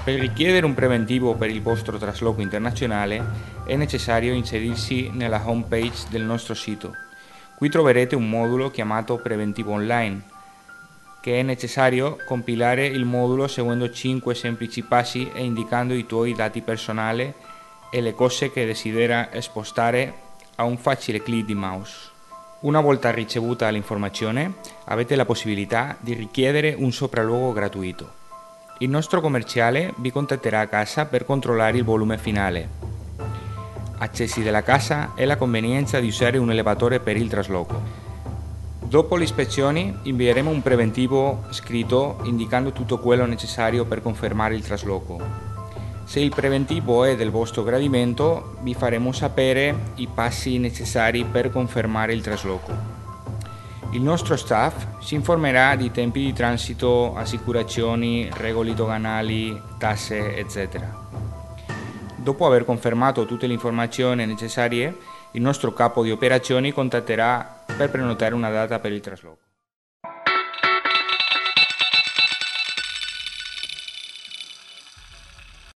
Per richiedere un preventivo per il vostro trasloco internazionale è necessario inserirsi nella home page del nostro sito. Qui troverete un modulo chiamato Preventivo Online, che è necessario compilare il modulo seguendo 5 semplici passi e indicando i tuoi dati personali e le cose che desidera spostare a un facile clic di mouse. Una volta ricevuta l'informazione, avete la possibilità di richiedere un sopralluogo gratuito. Il nostro commerciale vi contatterà a casa per controllare il volume finale, accessi della casa e la convenienza di usare un elevatore per il trasloco. Dopo le ispezioni invieremo un preventivo scritto indicando tutto quello necessario per confermare il trasloco. Se il preventivo è del vostro gradimento, vi faremo sapere i passi necessari per confermare il trasloco. Il nostro staff si informerà di tempi di transito, assicurazioni, regole doganali, tasse, eccetera. Dopo aver confermato tutte le informazioni necessarie, il nostro capo di operazioni contatterà per prenotare una data per il trasloco.